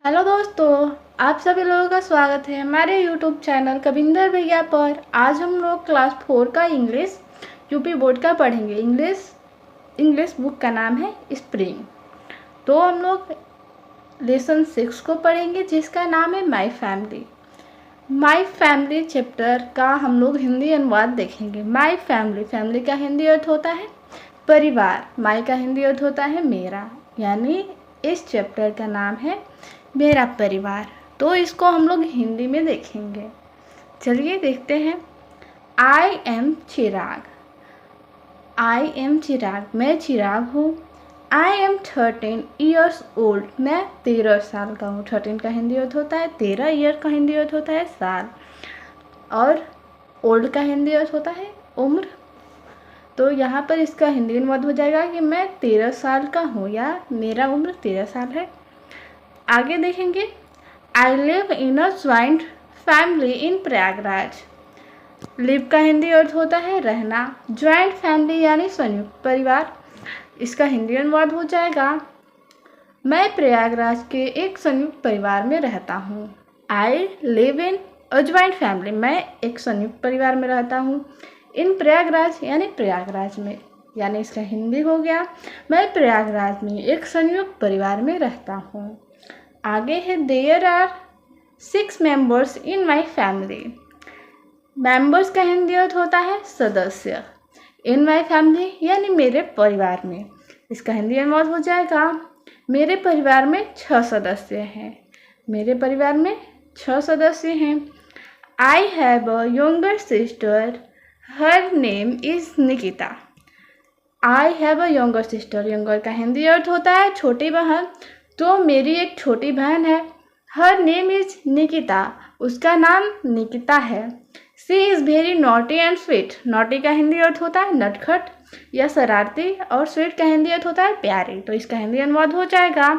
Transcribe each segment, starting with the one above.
Hello दोस्तों, आप सभी लोगों का स्वागत है हमारे यूट्यूब चैनल कविंदर भैया पर। आज हम लोग क्लास 4 का इंग्लिश यूपी बोर्ड का पढ़ेंगे। इंग्लिश बुक का नाम है स्प्रिंग। तो हम लोग लेसन 6 को पढ़ेंगे जिसका नाम है my family. My family chapter का हम लोग हिंदी अनुवाद देखेंगे। माई फैमिली, फैमिली का हिंदी अर्थ होता है परिवार। माई का हिंदी अर्थ होता है मेरा, यानी इस चैप्टर का नाम है मेरा परिवार। तो इसको हम लोग हिंदी में देखेंगे। चलिए देखते हैं। I am Chirag. I am चिराग, मैं चिराग हूँ। आई एम 13 ईयर्स ओल्ड, मैं 13 साल का हूँ। 13 का हिंदी अर्थ होता है 13, ईयर का हिंदी अर्थ होता है साल, और ओल्ड का हिंदी अर्थ होता है उम्र। तो यहाँ पर इसका हिंदी अनुवाद हो जाएगा कि मैं 13 साल का हूँ या मेरा उम्र 13 साल है। आगे देखेंगे। I live in a joint family in Prayagraj. Live का हिंदी अर्थ होता है रहना। ज्वाइंट फैमिली यानी संयुक्त परिवार, इसका हिंदी अनुवाद हो जाएगा मैं प्रयागराज के एक संयुक्त परिवार में रहता हूँ। I live in a joint family, मैं एक संयुक्त परिवार में रहता हूँ। इन प्रयागराज यानी प्रयागराज में, यानी इसका हिंदी हो गया मैं प्रयागराज में एक संयुक्त परिवार में रहता हूँ। आगे है there are 6 members in my family. Members का हिंदी अर्थ होता है सदस्य। इन माई फैमिली यानी मेरे परिवार में, इसका हिंदी अनुवाद हो जाएगा मेरे परिवार में 6 सदस्य हैं। मेरे परिवार में 6 सदस्य हैं। I have a younger sister, her name is Nikita. I have a younger sister, younger का हिंदी अर्थ होता है छोटी बहन। तो मेरी एक छोटी बहन है। हर नेम इज निकिता, उसका नाम निकिता है। She is very naughty and sweet, naughty का हिंदी अर्थ होता है नटखट या शरारती, और स्वीट का हिंदी अर्थ होता है प्यारी। तो इसका हिंदी अनुवाद हो जाएगा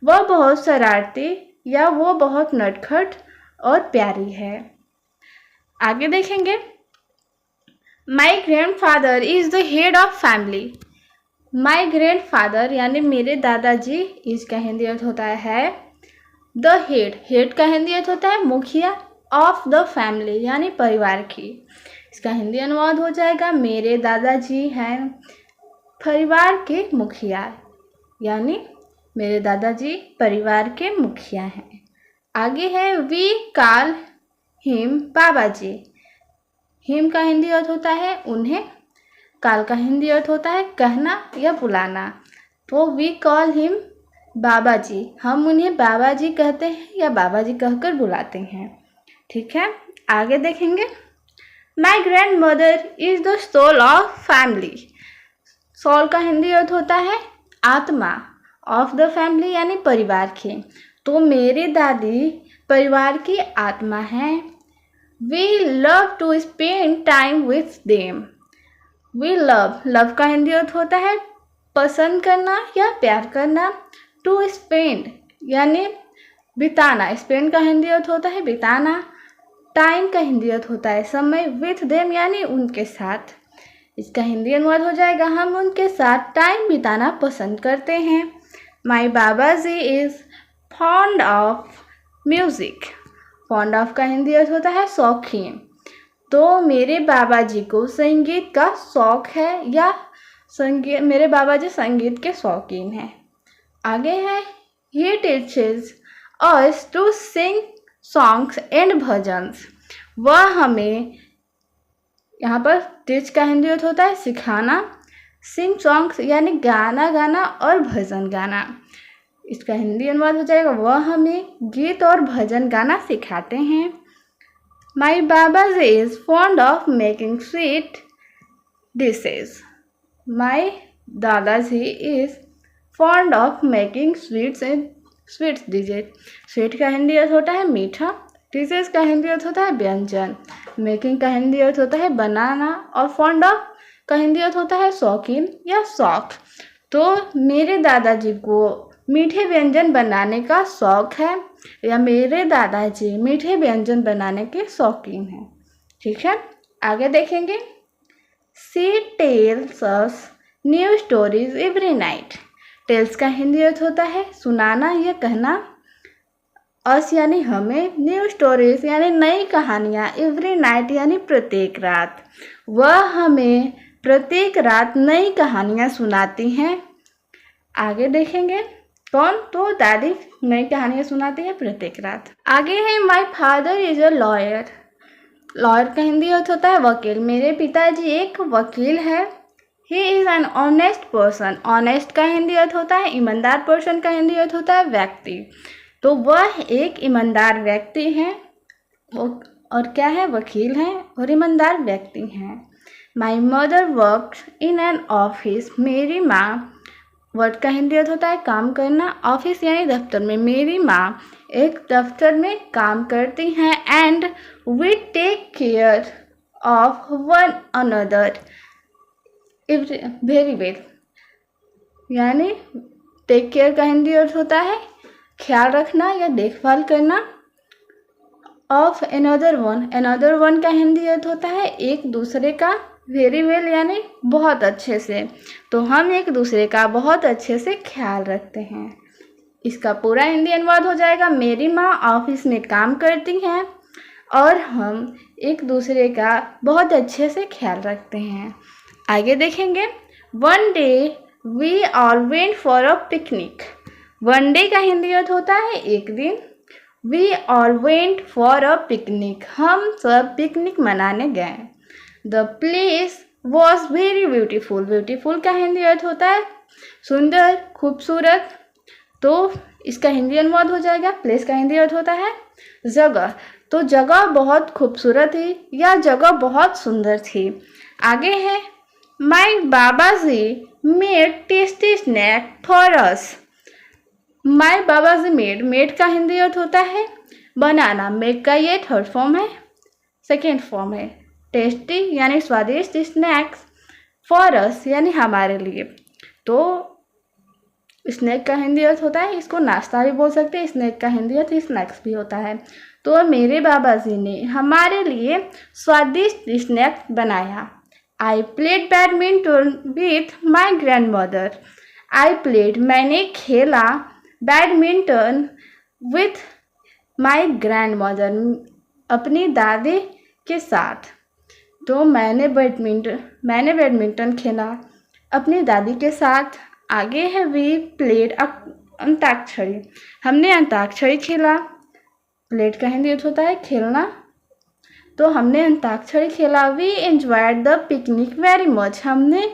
वह बहुत शरारती या वो बहुत नटखट और प्यारी है। आगे देखेंगे। माई grandfather is the head of family. My grandfather यानी मेरे दादाजी, इसका हिंदी अर्थ होता है द हेड, हेड का हिंदी अर्थ होता है मुखिया, ऑफ द फैमिली यानी परिवार की, इसका हिंदी अनुवाद हो जाएगा मेरे दादाजी हैं परिवार के मुखिया, यानी मेरे दादाजी परिवार के मुखिया हैं। आगे है we call him Babaji. Him का हिंदी अर्थ होता है उन्हें, काल का हिंदी अर्थ होता है कहना या बुलाना। तो वी कॉल हिम बाबा जी, हम उन्हें बाबा जी कहते हैं या बाबा जी कहकर बुलाते हैं। ठीक है, आगे देखेंगे। My grandmother is the soul of family. Soul का हिंदी अर्थ होता है आत्मा, ऑफ द फैमिली यानी परिवार की। तो मेरी दादी परिवार की आत्मा है। We love to spend time with them. We love, love का हिंदी अर्थ होता है पसंद करना या प्यार करना। टू स्पेंड यानी बिताना, स्पेंड का हिंदी अर्थ होता है बिताना। टाइम का हिंदी अर्थ होता है समय। विथ देम यानी उनके साथ, इसका हिंदी अनुवाद हो जाएगा हम उनके साथ टाइम बिताना पसंद करते हैं। माई बाबा जी is fond of music. Fond of का हिंदी अर्थ होता है शौकीन। तो मेरे बाबा जी को संगीत का शौक है या संगीत, मेरे बाबा जी संगीत के शौकीन हैं। आगे है he teaches us to sing songs and bhajans. वह हमें, यहाँ पर टीच का हिंदी अर्थ होता है सिखाना। सिंग सॉन्ग्स यानी गाना गाना और भजन गाना, इसका हिंदी अनुवाद हो जाएगा वह हमें गीत और भजन गाना सिखाते हैं। My Baba is fond of making sweet dishes. My Dadaji is fond of making sweet dishes. Sweet का हिंदी अर्थ होता है मीठा, dishes का हिंदी अर्थ होता है व्यंजन, making का हिंदी अर्थ होता है बनाना, और fond of का हिंदी अर्थ होता है शौकीन या शौक। तो मेरे दादाजी को मीठे व्यंजन बनाने का शौक है या मेरे दादाजी मीठे व्यंजन बनाने के शौकीन हैं। ठीक है, आगे देखेंगे। She tells us new stories every night. Tells का हिंदी अर्थ होता है सुनाना या कहना। अस यानी हमें, न्यू स्टोरीज यानी नई कहानियाँ, एवरी नाइट यानी प्रत्येक रात। वह हमें प्रत्येक रात नई कहानियाँ सुनाती हैं। आगे देखेंगे कौन, तो दादी नई कहानियाँ सुनाती है प्रत्येक रात। आगे है my father is a lawyer. Lawyer का हिंदी अर्थ होता है वकील। मेरे पिताजी एक वकील है। He is an honest person. Honest का हिंदी अर्थ होता है ईमानदार। पर्सन का हिंदी अर्थ होता है व्यक्ति। तो वह एक ईमानदार व्यक्ति हैं। और क्या है, वकील हैं और ईमानदार व्यक्ति हैं। My mother works in an office. मेरी माँ, वर्क का हिंदी अर्थ होता है काम करना। ऑफिस यानी दफ्तर में। मेरी माँ एक दफ्तर में काम करती हैं। And we take care of one another very well, यानी टेक केयर का हिंदी अर्थ होता है ख्याल रखना या देखभाल करना। ऑफ अनदर वन का हिंदी अर्थ होता है एक दूसरे का। वेरी वेल यानी बहुत अच्छे से। तो हम एक दूसरे का बहुत अच्छे से ख्याल रखते हैं। इसका पूरा हिंदी अनुवाद हो जाएगा, मेरी माँ ऑफिस में काम करती हैं और हम एक दूसरे का बहुत अच्छे से ख्याल रखते हैं। आगे देखेंगे, one day we all went for a picnic. One day का हिंदी अर्थ होता है एक दिन। We all went for a picnic, हम सब पिकनिक मनाने गए। The place was very beautiful. Beautiful का हिंदी अर्थ होता है सुंदर, खूबसूरत। तो इसका हिंदी अनुवाद हो जाएगा, प्लेस का हिंदी अर्थ होता है जगह। तो जगह बहुत खूबसूरत थी या जगह बहुत सुंदर थी। आगे है, माई बाबाजी made tasty snack for us. My बाबाजी मेड का हिंदी अर्थ होता है बनाना। मेड का ये थर्ड फॉर्म है, सेकेंड फॉर्म है। टेस्टी यानी स्वादिष्ट, स्नैक्स फॉर अस यानी हमारे लिए। तो स्नैक का हिंदी अर्थ होता है, इसको नाश्ता भी बोल सकते हैं। स्नैक का हिंदी अर्थ स्नैक्स भी होता है। तो मेरे बाबा जी ने हमारे लिए स्वादिष्ट स्नैक बनाया। I played badminton with my grand mother. I played मैंने खेला badminton with my grand mother अपनी दादी के साथ। तो मैंने बैडमिंटन खेला अपनी दादी के साथ। आगे है, वी प्लेड अंताक्षरी। हमने अंताक्षरी खेला। प्लेड का हिंदी अर्थ होता है खेलना। तो हमने अंताक्षरी खेला। We enjoyed the picnic very much. हमने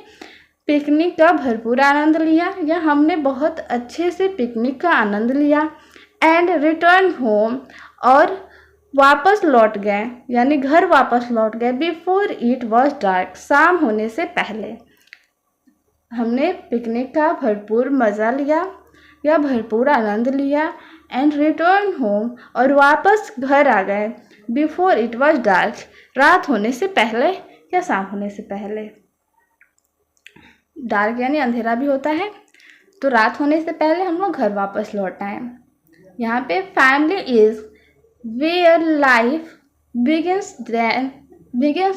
पिकनिक का भरपूर आनंद लिया या हमने बहुत अच्छे से पिकनिक का आनंद लिया। एंड रिटर्न होम, और वापस लौट गए यानी घर वापस लौट गए। बिफोर इट वॉज डार्क, शाम होने से पहले। हमने पिकनिक का भरपूर मज़ा लिया या भरपूर आनंद लिया। एंड रिटर्न होम, और वापस घर आ गए। बिफोर इट वॉज डार्क, रात होने से पहले या शाम होने से पहले। डार्क यानी अंधेरा भी होता है। तो रात होने से पहले हम लोग घर वापस लौट आए। यहाँ पे family is where life begins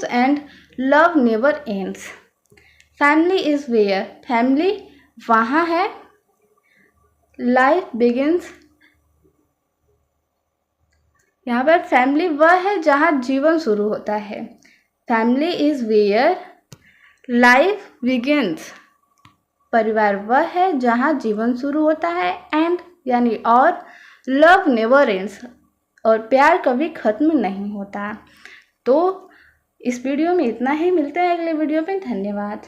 and love never ends. Family is where, family वहाँ है। लाइफ बिगिंस, यहाँ पर फैमिली वह है जहाँ जीवन शुरू होता है। Family is where life begins, परिवार वह है जहाँ जीवन शुरू होता है। एंड यानी और, लव नेवर एंड्स, और प्यार कभी खत्म नहीं होता। तो इस वीडियो में इतना ही, मिलते हैं अगले वीडियो में। धन्यवाद।